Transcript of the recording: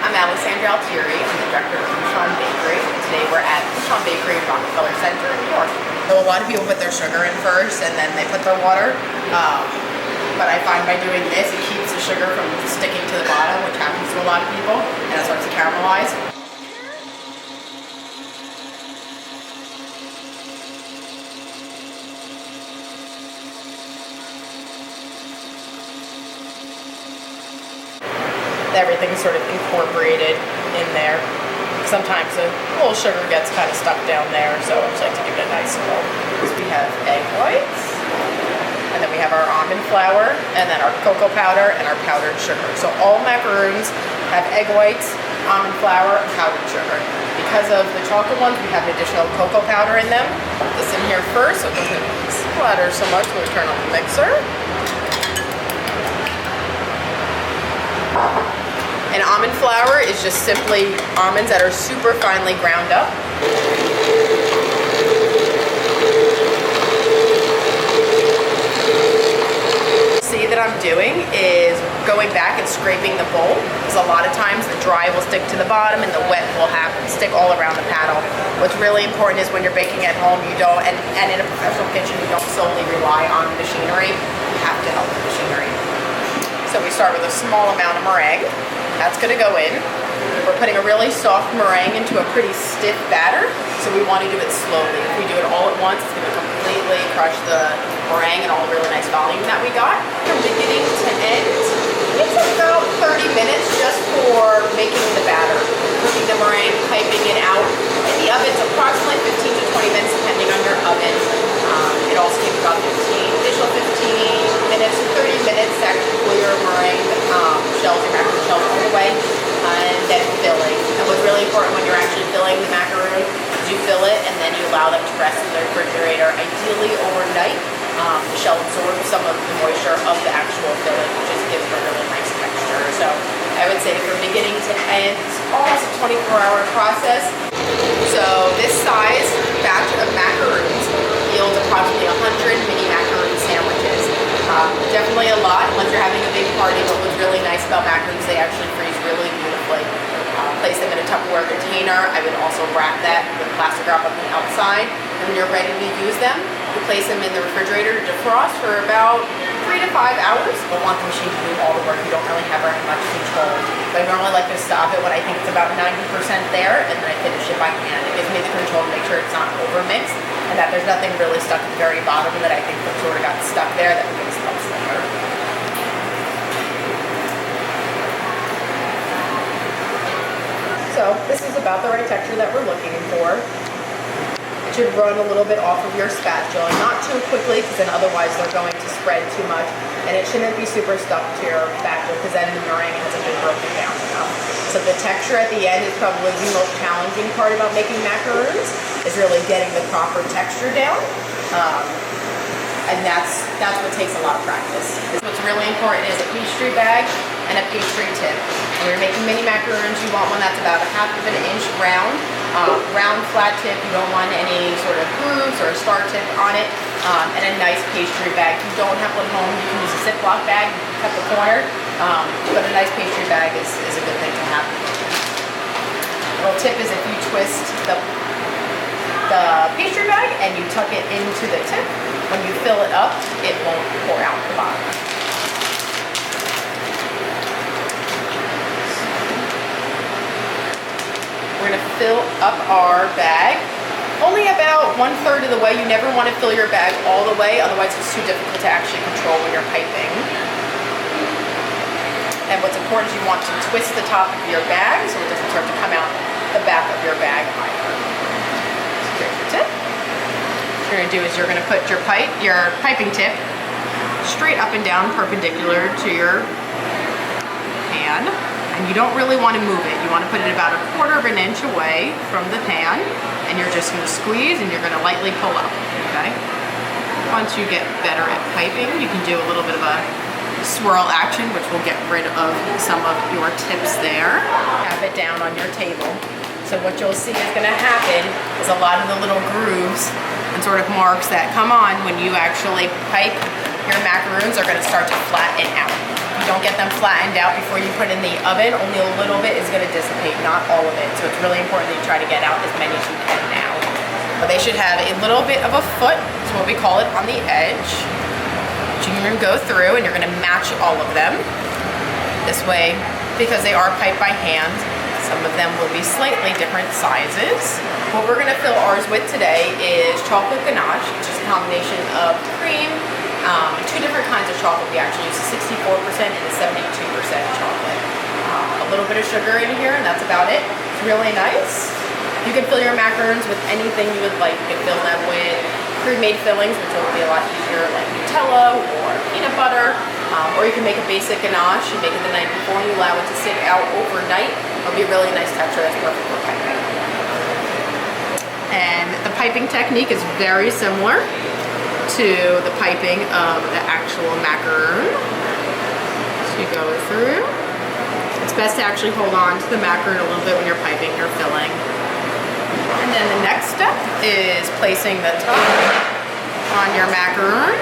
I'm Alexandra Altieri. I'm the director of Bouchon Bakery. Today we're at Bouchon Bakery in Rockefeller Center in New York. So a lot of people put their sugar in first and then they put their water. But I find by doing this, it keeps the sugar from sticking to the bottom, which happens to a lot of people, and it starts to caramelize. Everything's sort of incorporated in there. Sometimes a little sugar gets kind of stuck down there, so I just like to give it a nice swirl. We have egg whites, and then we have our almond flour, and then our cocoa powder, and our powdered sugar. So all macaroons have egg whites, almond flour, and powdered sugar. Because of the chocolate ones, we have additional cocoa powder in them. Put this in here first so it doesn't splatter so much when we turn on the mixer. And almond flour is just simply almonds that are super finely ground up. See that I'm doing is going back and scraping the bowl, because a lot of times the dry will stick to the bottom and the wet will stick all around the paddle. What's really important is when you're baking at home, you don't, and in a professional kitchen, you don't solely rely on machinery. You have to help the machinery. So we start with a small amount of meringue. That's gonna go in. We're putting a really soft meringue into a pretty stiff batter, so we want to do it slowly. If we do it all at once, it's gonna completely crush the meringue and all the really nice volume that we got. From beginning to end, it's about 30 minutes just for making the batter. Cooking the meringue, piping it out. In the oven, it's approximately 15 to 20 minutes depending on your oven. It also takes about 15 minutes to 30 minutes to actually pull your meringue shells, your macaron shells all the way, and then filling. And what's really important when you're actually filling the macaroon is you fill it and then you allow them to rest in the refrigerator, ideally overnight, to shell absorb some of the moisture of the actual filling, which just gives it a really nice texture. So I would say from beginning to end, it's almost a 24-hour process. So this size batch of macaroons yields approximately 100 mini macaroon sandwiches. Definitely a lot unless you're having a big party, but what's really nice about macaroons, they actually freeze really beautifully. Place them in a Tupperware container. I would also wrap that with plastic wrap on the outside. And when you're ready to use them, you place them in the refrigerator to defrost for about 3 to 5 hours. You don't want the machine to do all the work. You don't really have very much control. But I normally like to stop it when I think it's about 90% there, and then I finish it by hand. It gives me the control to make sure it's not over-mixed, and that there's nothing really stuck at the very bottom that I think that sort of got stuck there that would get stuck somewhere. So this is about the right texture that we're looking for. It should run a little bit off of your spatula, not too quickly, because then otherwise they're going to spread too much. And it shouldn't be super stuck to your spatula, because then the meringue hasn't been broken down enough. So the texture at the end is probably the most challenging part about making macaroons, is really getting the proper texture down. And that's what takes a lot of practice. What's really important is a pastry bag and a pastry tip. When you're making mini macaroons, you want one that's about 1/2 inch round. Round flat tip, you don't want any sort of grooves or a star tip on it. And a nice pastry bag. If you don't have one home, you can use a Ziploc bag, cut the corner. But a nice pastry bag is a good thing to have. A little tip is if you twist the pastry bag and you tuck it into the tip, when you fill it up, it won't pour out the bottom. We're going to fill up our bag only about 1/3 of the way. You never want to fill your bag all the way, otherwise it's too difficult to actually control when you're piping. And what's important is you want to twist the top of your bag so it doesn't start to come out the back of your bag either. So here's your tip. What you're going to do is you're going to put your piping tip straight up and down perpendicular to your pan. And you don't really want to move it. You want to put it about 1/4 inch away from the pan, and you're just going to squeeze and you're going to lightly pull up, okay? Once you get better at piping, you can do a little bit of a swirl action, which will get rid of some of your tips there. Have it down on your table. So what you'll see is going to happen is a lot of the little grooves and sort of marks that come on when you actually pipe your macaroons are going to start to flatten out. you don't get them flattened out before you put in the oven, only a little bit is gonna dissipate, not all of it. So it's really important that you try to get out as many as you can now. But they should have a little bit of a foot, is what we call it, on the edge. So you're gonna go through and you're gonna match all of them. This way, because they are piped by hand, some of them will be slightly different sizes. What we're gonna fill ours with today is chocolate ganache, which is a combination of cream, two different kinds of chocolate. We actually use a 64% and a 72% chocolate. A little bit of sugar in here, and that's about it. It's really nice. You can fill your macarons with anything you would like. You can fill them with pre-made fillings, which will be a lot easier, like Nutella or peanut butter. Or you can make a basic ganache. You make it the night before and you allow it to sit out overnight. It'll be a really nice texture that's perfect for piping. And the piping technique is very similar to the piping of the actual macaron. So you go through. It's best to actually hold on to the macaron a little bit when you're piping your filling. And then the next step is placing the top on your macaron.